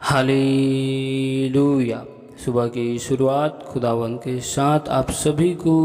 Hallelujah. सुबह की शुरुआत खुदावन के साथ आप सभी को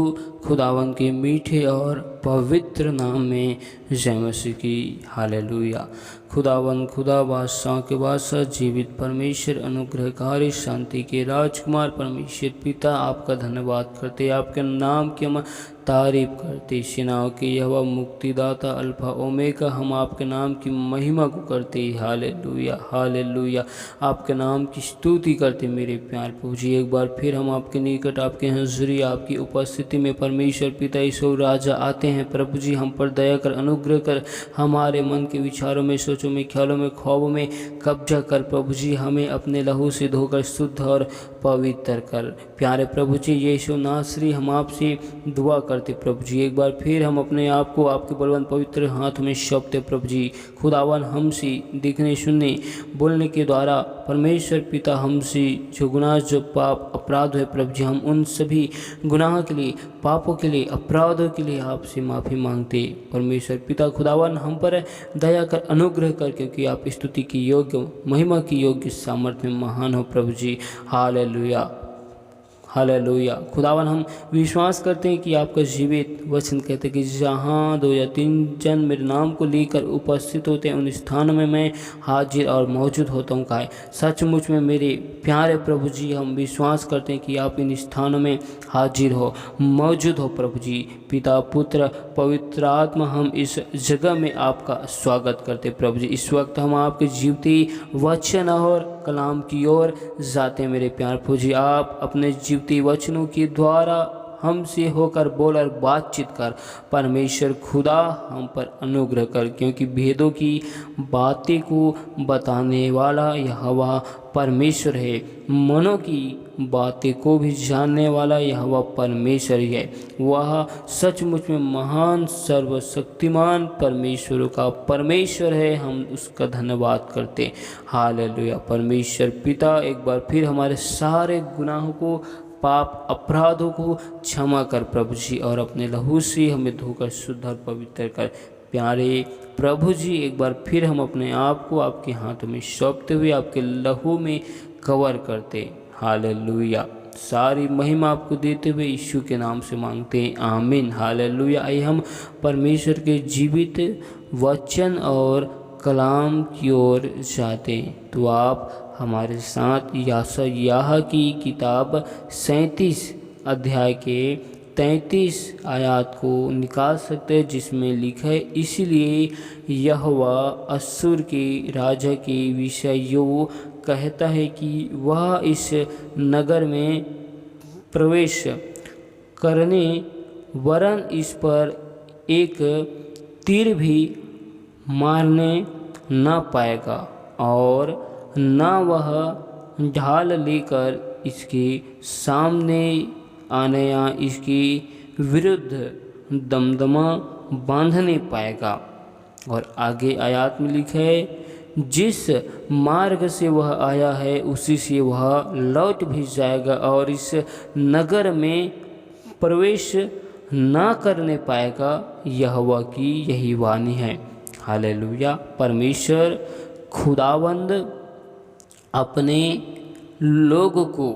खुदावन के मीठे और पवित्र नाम में जय मसीह की। हालेलुया। खुदावन खुदा बादशाह के बादशाह जीवित परमेश्वर अनुग्रहकारी शांति के राजकुमार परमेश्वर पिता आपका धन्यवाद करते, आपके नाम की हम तारीफ करते। सेनाओं के यहोवा मुक्तिदाता अल्फा ओमेगा, हम आपके नाम की महिमा को करते। Hallelujah hallelujah. आपके नाम की स्तुति करते मेरे प्यार प्रभु जी। एक बार फिर हम आपके निकट, आपके हज़ूरी, आपकी उपस्थिति में परमेश्वर पिता ईश्वर राजा आते हैं। प्रभु जी हम पर दया कर, अनुग्रह कर, हमारे मन के विचारों में, सोचों में, ख्यालों में, ख्वाबों में कब्जा कर। प्रभु जी हमें अपने लहू से धोकर शुद्ध और पवित्र कर। प्यारे प्रभु जी यीशु नासरी हम आपसे दुआ करते प्रभु जी। एक बार फिर हम अपने आप को आपके बलवंत पवित्र हाथ में सौंपते प्रभु जी। खुदावन हमसे दिखने, सुनने, बोलने के द्वारा परमेश्वर पिता हमसे जो गुनाह, जो पाप, अपराध है प्रभु जी, हम उन सभी गुनाह के लिए, पापों के लिए, अपराधों के लिए आपसे माफ़ी मांगते। परमेश्वर पिता खुदावन हम पर दया कर, अनुग्रह कर, क्योंकि आप स्तुति की योग्य, महिमा की योग्य, सामर्थ्य में महान हो प्रभु जी। Hallelujah hallelujah. खुदावन हम विश्वास करते हैं कि आपका जीवित वचन कहते हैं कि जहाँ 2 या 3 जन मेरे नाम को लेकर उपस्थित होते हैं उन स्थानों में मैं हाजिर और मौजूद होता हूँ। कहा सचमुच में मेरे प्यारे प्रभु जी, हम विश्वास करते हैं कि आप इन स्थानों में हाजिर हो, मौजूद हो प्रभु जी। पिता, पुत्र, पवित्र आत्मा, हम इस जगह में आपका स्वागत करते प्रभु जी। इस वक्त हम आपके जीवती वचन और कलाम की ओर जाते हैं मेरे प्यार प्रभु जी। आप अपने जीवती वचनों के द्वारा हमसे होकर बोल और बातचीत कर। परमेश्वर खुदा हम पर अनुग्रह कर, क्योंकि भेदों की बातें को बताने वाला यहोवा परमेश्वर है, मनों की बातें को भी जानने वाला यहोवा परमेश्वर ही है। वह सचमुच में महान, सर्वशक्तिमान परमेश्वर का परमेश्वर है, हम उसका धन्यवाद करते। हालेलुया। परमेश्वर पिता एक बार फिर हमारे सारे गुनाहों को, पाप, अपराधों को क्षमा कर प्रभु जी, और अपने लहू से हमें धोकर शुद्ध और पवित्र कर। प्यारे प्रभु जी एक बार फिर हम अपने आप को आपके हाथों में सौंपते हुए आपके लहू में कवर करते। हालेलुया। सारी महिमा आपको देते हुए यीशु के नाम से मांगते हैं, आमीन। हालेलुया। आइए हम परमेश्वर के जीवित वचन और कलाम की ओर जाते हैं। तो आप हमारे साथ यशायाह की किताब 37 अध्याय के 33 आयत को निकाल सकते हैं, जिसमें लिखा है, इसलिए यहोवा अश्शूर के राजा के विषय यूँ कहता है कि वह इस नगर में प्रवेश करने वरन इस पर एक तीर भी मारने न पाएगा, और न वह ढाल लेकर इसके सामने आने या इसके विरुद्ध दमदमा बांधने पाएगा। और आगे आयत में लिखा है, जिस मार्ग से वह आया है उसी से वह लौट भी जाएगा, और इस नगर में प्रवेश ना करने पाएगा। यहोवा की यही वाणी है। हालेलुया। परमेश्वर खुदावंद अपने लोगों को,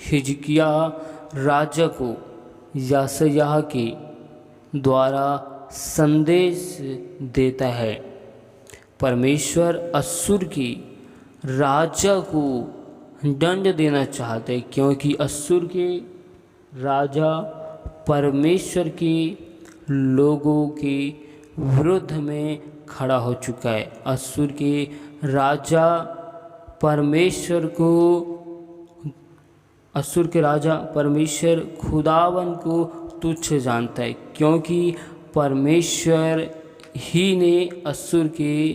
हिजकिया राजा को यशायाह के द्वारा संदेश देता है। परमेश्वर अश्शूर के राजा को दंड देना चाहते हैं, क्योंकि अश्शूर के राजा परमेश्वर के लोगों के विरुद्ध में खड़ा हो चुका है। अश्शूर के राजा अश्शूर के राजा परमेश्वर खुदावन को तुच्छ जानता है, क्योंकि परमेश्वर ही ने अश्शूर के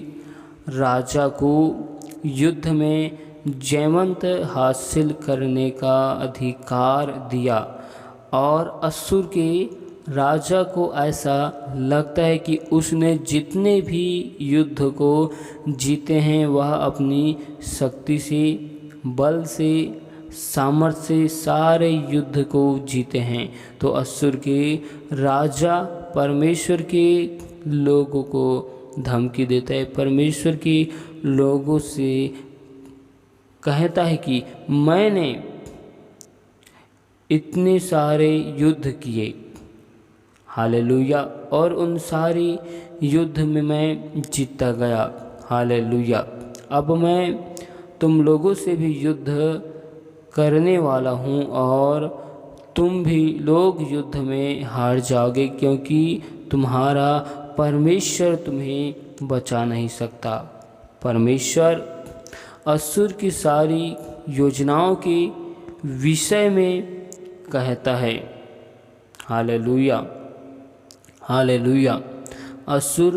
राजा को युद्ध में जयवंत हासिल करने का अधिकार दिया। और अश्शूर के राजा को ऐसा लगता है कि उसने जितने भी युद्ध को जीते हैं वह अपनी शक्ति से, बल से, सामर्थ्य से सारे युद्ध को जीते हैं। तो अश्शूर के राजा परमेश्वर के लोगों को धमकी देता है, परमेश्वर के लोगों से कहता है कि मैंने इतने सारे युद्ध किए, हालेलुया, और उन सारी युद्ध में मैं जीता गया, हालेलुया। अब मैं तुम लोगों से भी युद्ध करने वाला हूँ और तुम भी लोग युद्ध में हार जाओगे, क्योंकि तुम्हारा परमेश्वर तुम्हें बचा नहीं सकता। परमेश्वर असुर की सारी योजनाओं के विषय में कहता है, हालेलुया, हालेलुया। असुर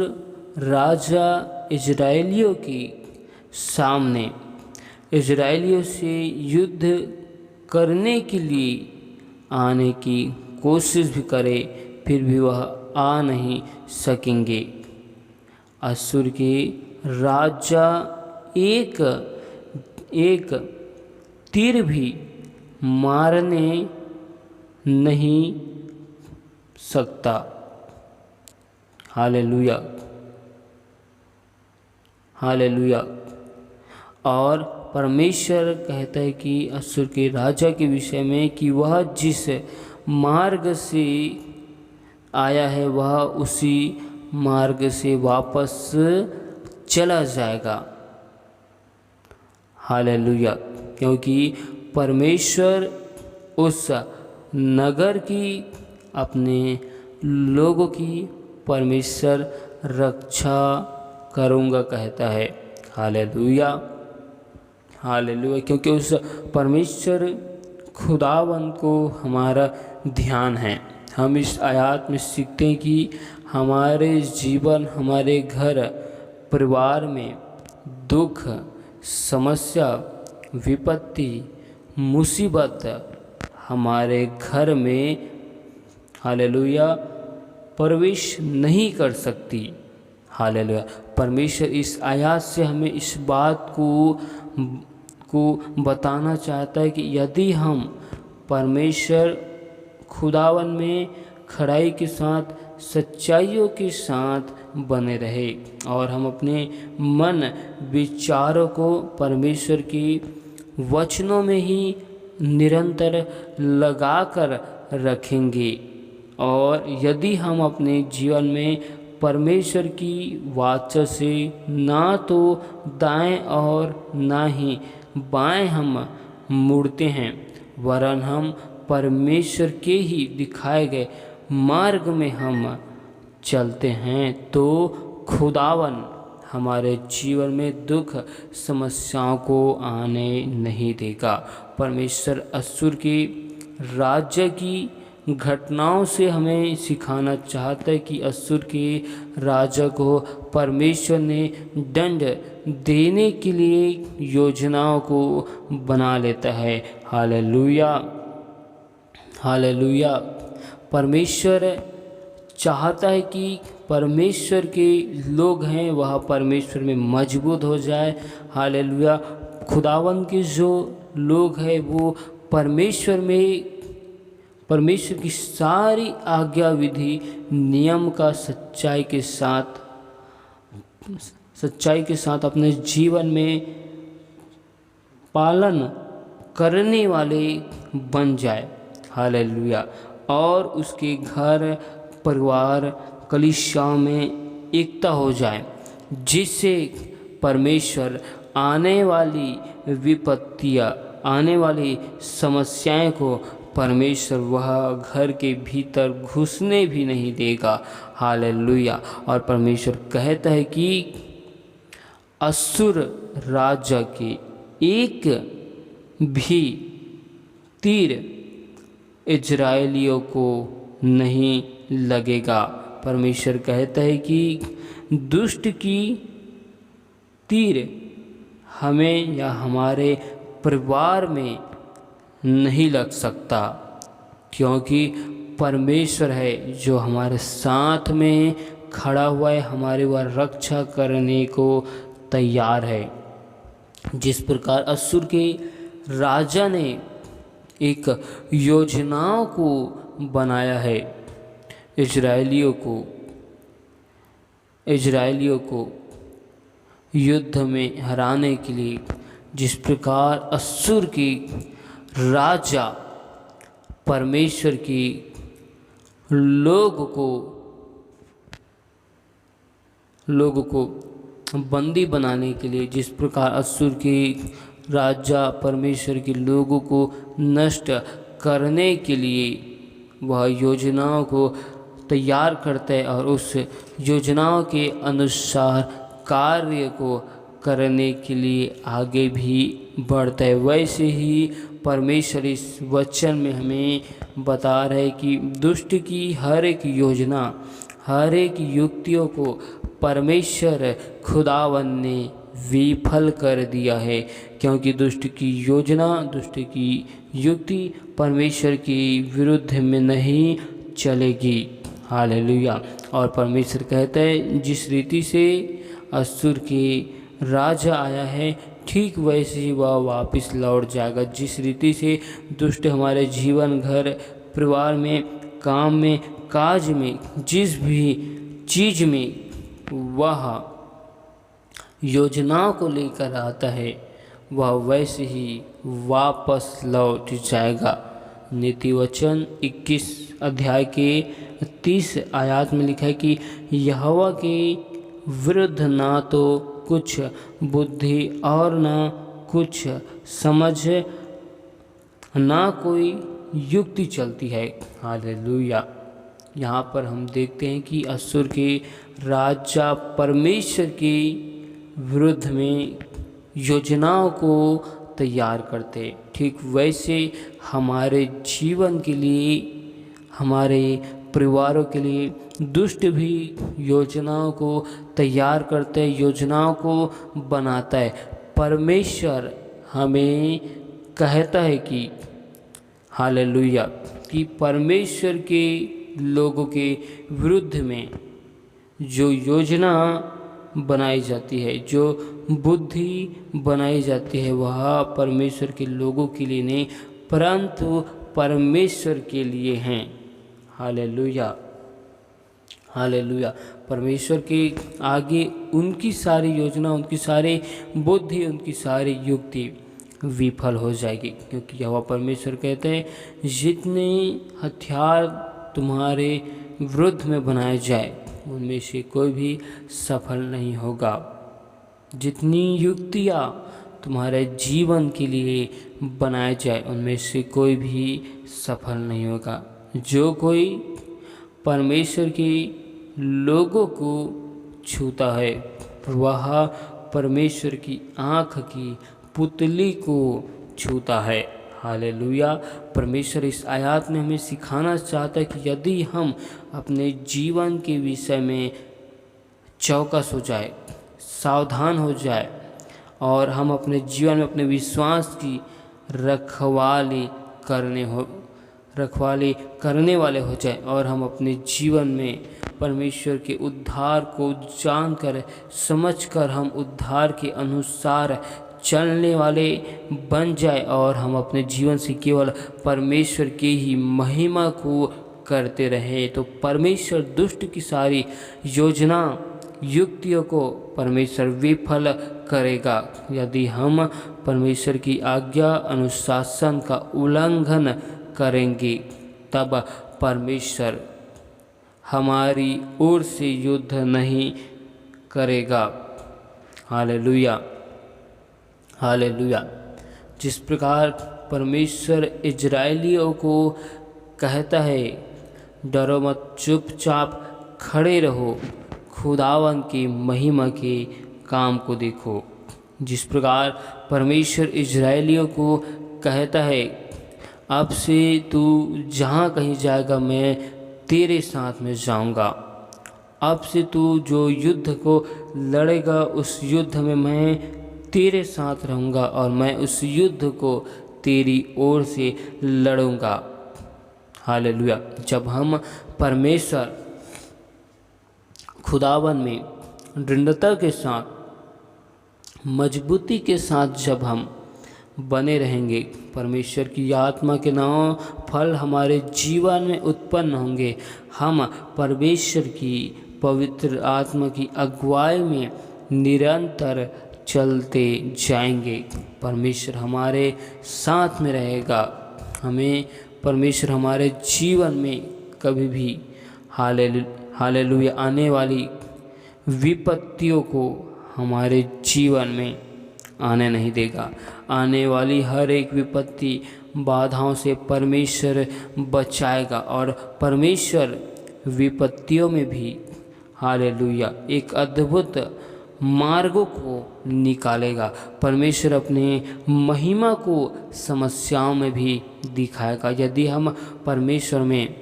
राजा इजराइलियों के सामने इजराइलियों से युद्ध करने के लिए आने की कोशिश भी करे, फिर भी वह आ नहीं सकेंगे। असुर के राजा एक एक तीर भी मारने नहीं सकता, हालेलुया, हालेलुया। और परमेश्वर कहता है कि असुर के राजा के विषय में कि वह जिस मार्ग से आया है वह उसी मार्ग से वापस चला जाएगा, हालेलुया। क्योंकि परमेश्वर उस नगर की, अपने लोगों की परमेश्वर रक्षा करूँगा कहता है, हालेलुया, हालेलुया। क्योंकि उस परमेश्वर खुदावंद को हमारा ध्यान है। हम इस आयत में सीखते हैं कि हमारे जीवन, हमारे घर परिवार में दुख, समस्या, विपत्ति, मुसीबत हमारे घर में, हालेलुया, प्रवेश नहीं कर सकती, हालेलुया। परमेश्वर इस आयत से हमें इस बात को बताना चाहता है कि यदि हम परमेश्वर खुदावन में खड़ाई के साथ, सच्चाइयों के साथ बने रहे और हम अपने मन विचारों को परमेश्वर के वचनों में ही निरंतर लगाकर रखेंगे, और यदि हम अपने जीवन में परमेश्वर की वाचा से ना तो दाएं और ना ही बाएं हम मुड़ते हैं, वरन हम परमेश्वर के ही दिखाए गए मार्ग में हम चलते हैं, तो खुदावन हमारे जीवन में दुख समस्याओं को आने नहीं देगा। परमेश्वर असुर के राज्य की घटनाओं से हमें सिखाना चाहता है कि असुर के राजा को परमेश्वर ने दंड देने के लिए योजनाओं को बना लेता है, हालेलुया, हालेलुया। परमेश्वर चाहता है कि परमेश्वर के लोग हैं वह परमेश्वर में मजबूत हो जाए, हालेलुया। खुदावन के जो लोग हैं वो परमेश्वर में, परमेश्वर की सारी आज्ञा विधि नियम का सच्चाई के साथ अपने जीवन में पालन करने वाले बन जाए, हालेलुया। और उसके घर परिवार कलीसियाओं में एकता हो जाए, जिससे परमेश्वर आने वाली विपत्तियाँ, आने वाली समस्याएं को परमेश्वर वह घर के भीतर घुसने भी नहीं देगा, हालेलुया। और परमेश्वर कहता है कि असुर राजा के एक भी तीर इजराइलियों को नहीं लगेगा। परमेश्वर कहता है कि दुष्ट की तीर हमें या हमारे परिवार में नहीं लग सकता, क्योंकि परमेश्वर है जो हमारे साथ में खड़ा हुआ है, हमारे वह रक्षा करने को तैयार है। जिस प्रकार असुर के राजा ने एक योजनाओं को बनाया है इजराइलियों को युद्ध में हराने के लिए, जिस प्रकार असुर की राजा परमेश्वर की लोगों को बंदी बनाने के लिए, जिस प्रकार असुर के राजा परमेश्वर के लोगों को नष्ट करने के लिए वह योजनाओं को तैयार करता है और उस योजनाओं के अनुसार कार्य को करने के लिए आगे भी बढ़ता है, वैसे ही परमेश्वर इस वचन में हमें बता रहे हैं कि दुष्ट की हर एक योजना, हर एक युक्तियों को परमेश्वर खुदावन ने विफल कर दिया है, क्योंकि दुष्ट की योजना, दुष्ट की युक्ति परमेश्वर के विरुद्ध में नहीं चलेगी। हालेलुया। और परमेश्वर कहता है जिस रीति से असुर के राजा आया है ठीक वैसे ही वह वापस लौट जाएगा। जिस रीति से दुष्ट हमारे जीवन, घर, परिवार में, काम में, काज में, जिस भी चीज़ में वह योजनाओं को लेकर आता है वह वैसे ही वापस लौट जाएगा। नीति वचन 21 अध्याय के 30 आयत में लिखा है कि यहोवा के विरुद्ध ना तो कुछ बुद्धि और ना कुछ समझ, ना कोई युक्ति चलती है। हालेलुया। यहाँ पर हम देखते हैं कि असुर के राजा परमेश्वर के विरुद्ध में योजनाओं को तैयार करते, ठीक वैसे हमारे जीवन के लिए, हमारे परिवारों के लिए दुष्ट भी योजनाओं को तैयार करते हैं, योजनाओं को बनाता है। परमेश्वर हमें कहता है कि हालेलुया, कि परमेश्वर के लोगों के विरुद्ध में जो योजना बनाई जाती है, जो बुद्धि बनाई जाती है, वह परमेश्वर के लोगों के लिए नहीं परंतु परमेश्वर के लिए हैं। Hallelujah, hallelujah. परमेश्वर के आगे उनकी सारी योजना, उनकी सारी बुद्धि, उनकी सारी युक्ति विफल हो जाएगी, क्योंकि यह परमेश्वर कहते हैं जितने हथियार तुम्हारे विरुद्ध में बनाए जाए उनमें से कोई भी सफल नहीं होगा। जितनी युक्तियाँ तुम्हारे जीवन के लिए बनाए जाए उनमें से कोई भी सफल नहीं होगा। जो कोई परमेश्वर के लोगों को छूता है वह परमेश्वर की आँख की पुतली को छूता है। हालेलुया। परमेश्वर इस आयत में हमें सिखाना चाहता है कि यदि हम अपने जीवन के विषय में चौकस हो जाए, सावधान हो जाए और हम अपने जीवन में अपने विश्वास की रखवाली करने वाले हो जाए और हम अपने जीवन में परमेश्वर के उद्धार को जानकर समझकर हम उद्धार के अनुसार चलने वाले बन जाए और हम अपने जीवन से केवल परमेश्वर के ही महिमा को करते रहे, तो परमेश्वर दुष्ट की सारी योजना युक्तियों को परमेश्वर विफल करेगा। यदि हम परमेश्वर की आज्ञा अनुशासन का उल्लंघन करेंगे तब परमेश्वर हमारी ओर से युद्ध नहीं करेगा। Hallelujah, hallelujah. जिस प्रकार परमेश्वर इजरायलियों को कहता है डरो मत, चुपचाप खड़े रहो, खुदावन की महिमा के काम को देखो। जिस प्रकार परमेश्वर इजरायलियों को कहता है अब से तू जहाँ कहीं जाएगा मैं तेरे साथ में जाऊँगा, अब से तू जो युद्ध को लड़ेगा उस युद्ध में मैं तेरे साथ रहूँगा और मैं उस युद्ध को तेरी ओर से लड़ूँगा। हालेलुया। जब हम परमेश्वर खुदावन में दृढ़ता के साथ, मजबूती के साथ जब हम बने रहेंगे, परमेश्वर की आत्मा के नाम फल हमारे जीवन में उत्पन्न होंगे। हम परमेश्वर की पवित्र आत्मा की अगुवाई में निरंतर चलते जाएंगे। परमेश्वर हमारे साथ में रहेगा। हमें परमेश्वर हमारे जीवन में कभी भी हालेलुया आने वाली विपत्तियों को हमारे जीवन में आने नहीं देगा। आने वाली हर एक विपत्ति बाधाओं से परमेश्वर बचाएगा और परमेश्वर विपत्तियों में भी हालेलुया एक अद्भुत मार्गों को निकालेगा। परमेश्वर अपने महिमा को समस्याओं में भी दिखाएगा। यदि हम परमेश्वर में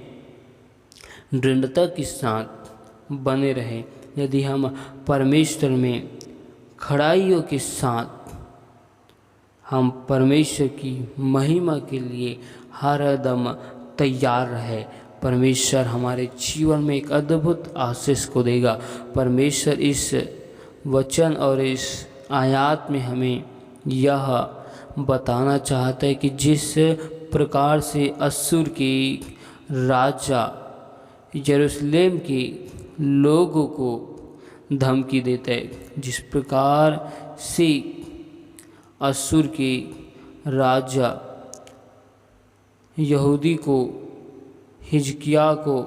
दृढ़ता के साथ बने रहें, यदि हम परमेश्वर में खड़ाइयों के साथ हम परमेश्वर की महिमा के लिए हर दम तैयार रहे, परमेश्वर हमारे जीवन में एक अद्भुत आशीष को देगा। परमेश्वर इस वचन और इस आयत में हमें यह बताना चाहता है कि जिस प्रकार से अश्शूर के राजा यरूशलेम के लोगों को धमकी देता है, जिस प्रकार से अश्शूर के राजा यहूदी को, हिजकिय्याह को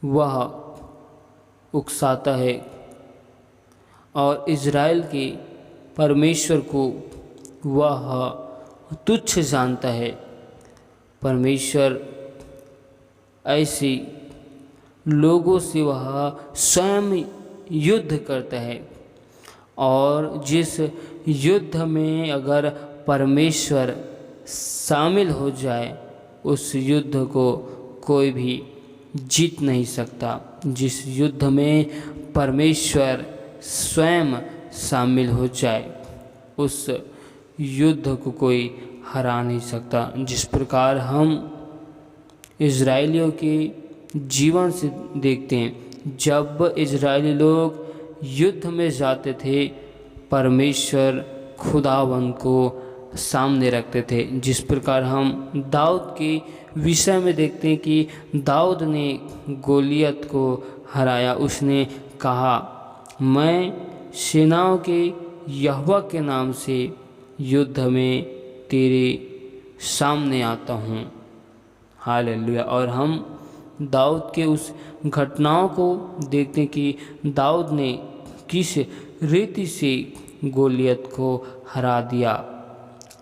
वह उकसाता है और इज़राइल के परमेश्वर को वह तुच्छ जानता है। परमेश्वर ऐसे लोगों से वह स्वयं युद्ध करता है और जिस युद्ध में अगर परमेश्वर शामिल हो जाए उस युद्ध को कोई भी जीत नहीं सकता। जिस युद्ध में परमेश्वर स्वयं शामिल हो जाए उस युद्ध को कोई हरा नहीं सकता। जिस प्रकार हम इज़राइलियों के जीवन से देखते हैं, जब इज़राइली लोग युद्ध में जाते थे परमेश्वर खुदावंद को सामने रखते थे। जिस प्रकार हम दाऊद के विषय में देखते हैं कि दाऊद ने गोलियत को हराया। उसने कहा, मैं सेनाओं के यहोवा के नाम से युद्ध में तेरे सामने आता हूँ। हालेलुया। और हम दाऊद के उस घटनाओं को देखते हैं कि दाऊद ने किस रीति से गोलियत को हरा दिया।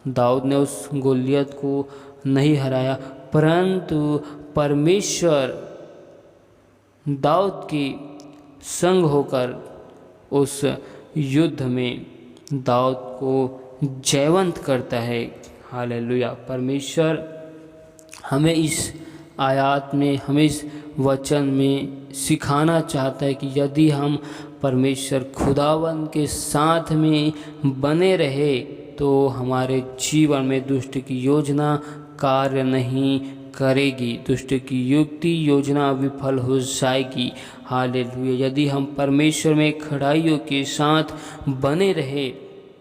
दाऊद ने उस गोलियत को नहीं हराया, परंतु परमेश्वर दाऊद के संग होकर उस युद्ध में दाऊद को जयवंत करता है। हालेलुया। परमेश्वर हमें इस आयत में, हमें इस वचन में सिखाना चाहता है कि यदि हम परमेश्वर खुदावंद के साथ में बने रहे तो हमारे जीवन में दुष्ट की योजना कार्य नहीं करेगी, दुष्ट की युक्ति योजना विफल हो जाएगी। हालेलुया। यदि हम परमेश्वर में खड़ाइयों के साथ बने रहे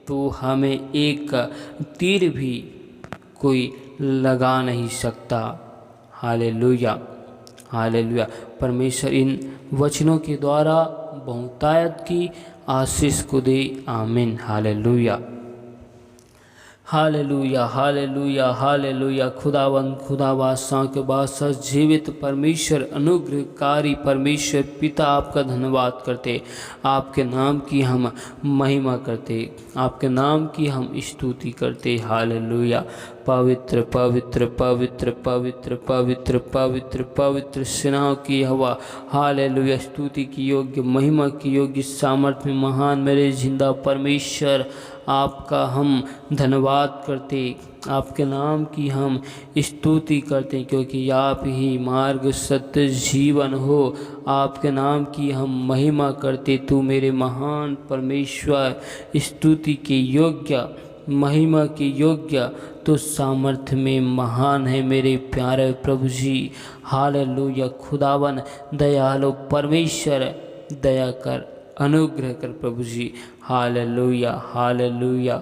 तो हमें एक तीर भी कोई लगा नहीं सकता। हालेलुया। हालेलुया। परमेश्वर इन वचनों के द्वारा बहुतायत की आशीष को दे। आमीन। हालेलुया। हालेलुया। हालेलुया। हालेलुया। खुदावंद, खुदा बादशाह के बादशाह, जीवित परमेश्वर, अनुग्रहकारी परमेश्वर पिता, आपका धन्यवाद करते, आपके नाम की हम महिमा करते, आपके नाम की हम स्तुति करते। हालेलुया। पवित्र पवित्र पवित्र पवित्र पवित्र पवित्र पवित्र सेनाओं की हवा। हालेलुया। स्तुति की योग्य, महिमा की योग्य, सामर्थ्य में महान मेरे जिंदा परमेश्वर, आपका हम धन्यवाद करते, आपके नाम की हम स्तुति करते, क्योंकि आप ही मार्ग, सत्य, जीवन हो। आपके नाम की हम महिमा करते। तू मेरे महान परमेश्वर, स्तुति के योग्य, महिमा के योग्य, तो सामर्थ्य में महान है मेरे प्यारे प्रभु जी। हालेलुया। खुदावन दयालु परमेश्वर, दया कर, अनुग्रह कर प्रभु जी। हालेलुया। हालेलुया।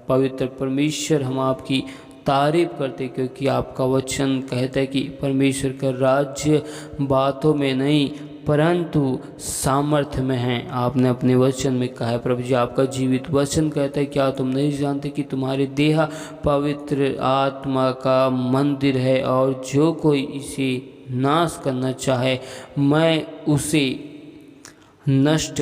पवित्र परमेश्वर, हम आपकी तारीफ करते, क्योंकि आपका वचन कहता है कि परमेश्वर का राज्य बातों में नहीं परंतु सामर्थ्य में हैं। आपने अपने वचन में कहा है प्रभु जी, आपका जीवित वचन कहता है, क्या तुम नहीं जानते कि तुम्हारी देह पवित्र आत्मा का मंदिर है और जो कोई इसे नाश करना चाहे मैं उसे नष्ट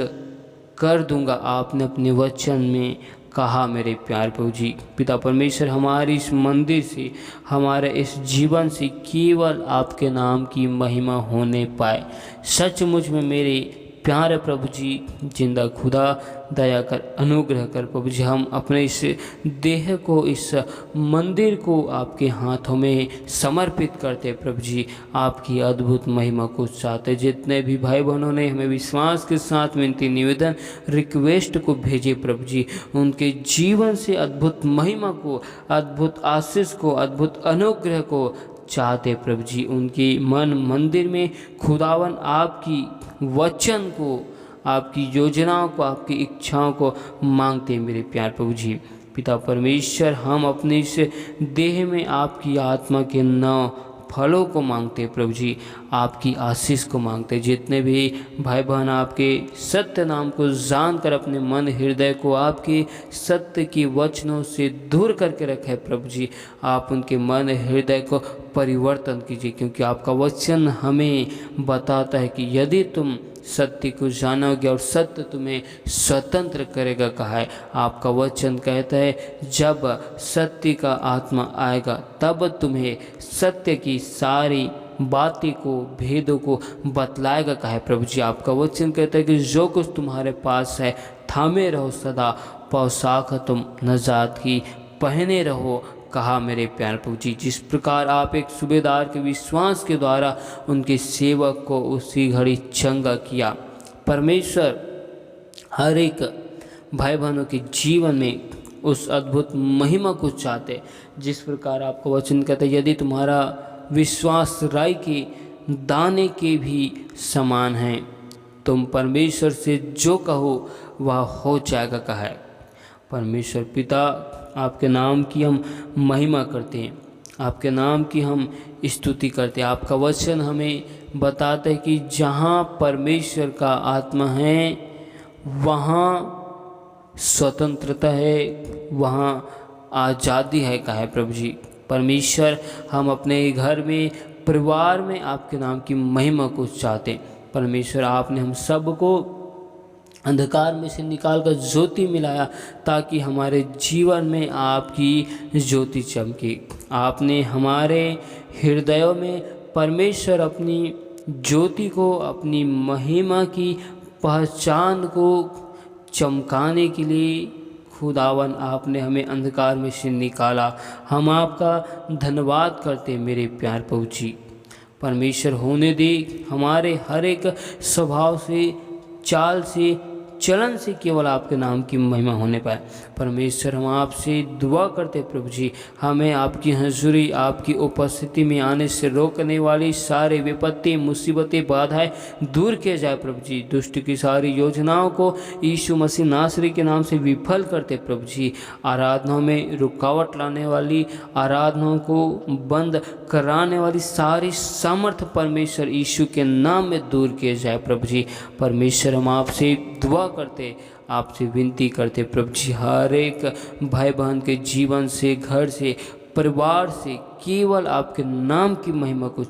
कर दूंगा। आपने अपने वचन में कहा मेरे प्यार प्रभु जी। पिता परमेश्वर, हमारे इस मंदिर से, हमारे इस जीवन से केवल आपके नाम की महिमा होने पाए। सचमुच में मेरे प्यारे प्रभु जी, जिंदा खुदा दया कर, अनुग्रह कर प्रभु जी। हम अपने इस देह को, इस मंदिर को आपके हाथों में समर्पित करते प्रभु जी। आपकी अद्भुत महिमा को चाहते। जितने भी भाई बहनों ने हमें विश्वास के साथ विनती, निवेदन, रिक्वेस्ट को भेजे प्रभु जी, उनके जीवन से अद्भुत महिमा को, अद्भुत आशीष को, अद्भुत अनुग्रह को चाहते प्रभु जी। उनके मन मंदिर में खुदावन आपकी वचन को, आपकी योजनाओं को, आपकी इच्छाओं को मांगते मेरे प्यार प्रभु जी। पिता परमेश्वर, हम अपने इस देह में आपकी आत्मा के 9 फलों को मांगते प्रभु जी, आपकी आशीष को मांगते। जितने भी भाई बहन आपके सत्य नाम को जानकर अपने मन हृदय को आपके सत्य के वचनों से दूर करके रखे प्रभु जी, आप उनके मन हृदय को परिवर्तन कीजिए, क्योंकि आपका वचन हमें बताता है कि यदि तुम सत्य को जानोगे और सत्य तुम्हें स्वतंत्र करेगा कहा है। आपका वचन कहता है जब सत्य का आत्मा आएगा तब तुम्हें सत्य की सारी बातें को, भेदों को बतलाएगा कहा है प्रभु जी। आपका वचन कहता है कि जो कुछ तुम्हारे पास है थामे रहो सदा, पौशाक तुम नजात की पहने रहो कहा मेरे प्यार प्रभु जी। जिस प्रकार आप एक सूबेदार के विश्वास के द्वारा उनके सेवक को उसी घड़ी चंगा किया, परमेश्वर हर एक भाई बहनों के जीवन में उस अद्भुत महिमा को चाहते। जिस प्रकार आपका वचन कहता है यदि तुम्हारा विश्वास राई के दाने के भी समान है, तुम परमेश्वर से जो कहो वह हो जाएगा कहा है। परमेश्वर पिता, आपके नाम की हम महिमा करते हैं, आपके नाम की हम स्तुति करते हैं। आपका वचन हमें बताता है कि जहाँ परमेश्वर का आत्मा है वहाँ स्वतंत्रता है, वहाँ आज़ादी है कहा है प्रभु जी। परमेश्वर, हम अपने घर में, परिवार में आपके नाम की महिमा को चाहते हैं। परमेश्वर, आपने हम सबको अंधकार में से निकालकर ज्योति मिलाया ताकि हमारे जीवन में आपकी ज्योति चमके। आपने हमारे हृदयों में परमेश्वर अपनी ज्योति को, अपनी महिमा की पहचान को चमकाने के लिए खुदावन आपने हमें अंधकार में से निकाला। हम आपका धन्यवाद करते मेरे प्यार प्रभु जी। परमेश्वर, होने दे हमारे हर एक स्वभाव से, चाल से, चलन से केवल आपके नाम की महिमा होने पाए। परमेश्वर, हम आपसे दुआ करते प्रभु जी, हमें आपकी हजूरी, आपकी उपस्थिति में आने से रोकने वाली सारे विपत्ति, मुसीबतें, बाधाएं दूर किए जाए प्रभु जी। दुष्ट की सारी योजनाओं को यीशु मसीह नासरी के नाम से विफल करते प्रभु जी। आराधनाओं में रुकावट लाने वाली, आराधनाओं को बंद कराने वाली सारी सामर्थ परमेश्वर यीशु के नाम में दूर किए जाए प्रभु जी। परमेश्वर, हम आपसे दुआ करते, आपसे विनती करते प्रभु जी, हर एक भाई बहन के जीवन से, घर से, परिवार से केवल आपके नाम की महिमा को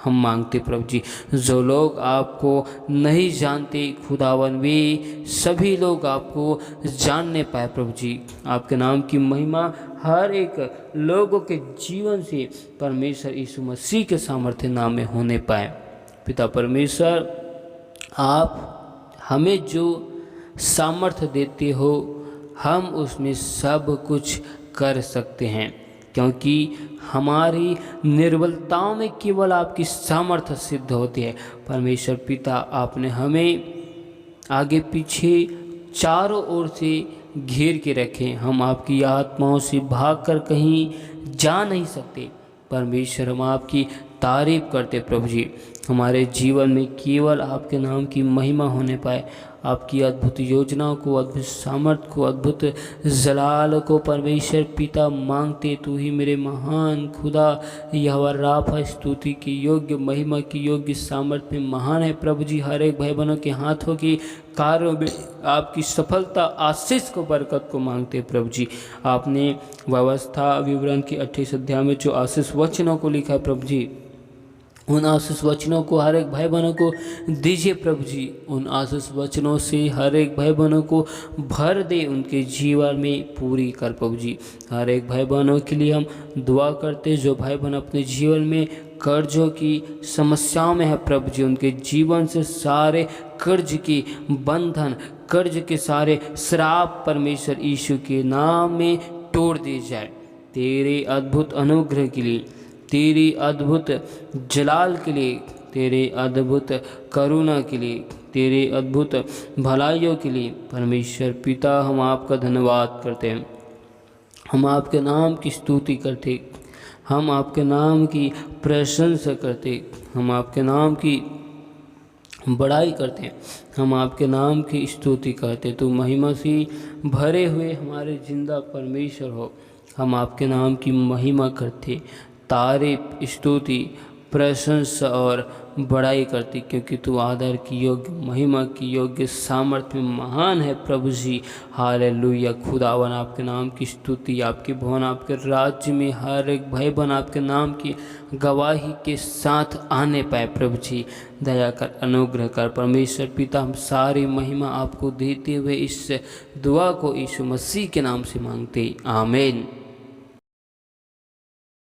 हम मांगते प्रभु जी। जो लोग आपको नहीं जानते खुदावन, वे सभी लोग आपको जानने पाए प्रभु जी। आपके नाम की महिमा हर एक लोगों के जीवन से परमेश्वर यीशु मसीह के सामर्थ्य नाम में होने पाए। पिता परमेश्वर, आप हमें जो सामर्थ्य देते हो हम उसमें सब कुछ कर सकते हैं, क्योंकि हमारी निर्बलताओं में केवल आपकी सामर्थ्य सिद्ध होती है। परमेश्वर पिता, आपने हमें आगे पीछे चारों ओर से घेर के रखे। हम आपकी आत्माओं से भागकर कहीं जा नहीं सकते। परमेश्वर, हम आपकी तारीफ करते प्रभु जी। हमारे जीवन में केवल आपके नाम की महिमा होने पाए। आपकी अद्भुत योजनाओं को, अद्भुत सामर्थ को, अद्भुत जलाल को परमेश्वर पिता मांगते। तू ही मेरे महान खुदा यहोवा राफा, स्तुति की योग्य, महिमा की योग्य, सामर्थ में महान है प्रभु जी। हर एक भाई बहनों के हाथों की कार्यों में आपकी सफलता, आशीष को, बरकत को मांगते प्रभु जी। आपने व्यवस्था विवरण के 28 अध्याय में जो आशीष वचनों को लिखा है प्रभु जी, उन आशीष वचनों को हर एक भाई बहनों को दीजिए प्रभु जी। उन आशीष वचनों से हर एक भाई बहनों को भर दे, उनके जीवन में पूरी कर प्रभु जी। हर एक भाई बहनों के लिए हम दुआ करते, जो भाई बहन अपने जीवन में कर्जों की समस्याओं में है प्रभु जी, उनके जीवन से सारे कर्ज की बंधन, कर्ज के सारे श्राप परमेश्वर यीशु के नाम में तोड़ दिए जाए। तेरे अद्भुत अनुग्रह के लिए, तेरी अद्भुत जलाल के लिए, तेरे अद्भुत करुणा के लिए, तेरे अद्भुत भलाइयों के लिए परमेश्वर पिता हम आपका धन्यवाद करते हैं। हम आपके नाम की स्तुति करते, हम आपके नाम की प्रशंसा करते, हम आपके नाम की बड़ाई करते हैं, हम आपके नाम की स्तुति करते। तो महिमा से भरे हुए हमारे जिंदा परमेश्वर हो, हम आपके नाम की महिमा करते, तारीफ, स्तुति, प्रशंसा और बड़ाई करती, क्योंकि तू आदर की योग्य, महिमा की योग्य, सामर्थ्य में महान है प्रभु जी। हालेलुया। खुदावन आपके नाम की स्तुति, आपके भवन, आपके राज्य में हर एक भाई बहन आपके नाम की गवाही के साथ आने पाए प्रभु जी। दया कर, अनुग्रह कर परमेश्वर पिता। हम सारी महिमा आपको देते हुए इस दुआ को यीशु मसीह के नाम से मांगते, आमीन।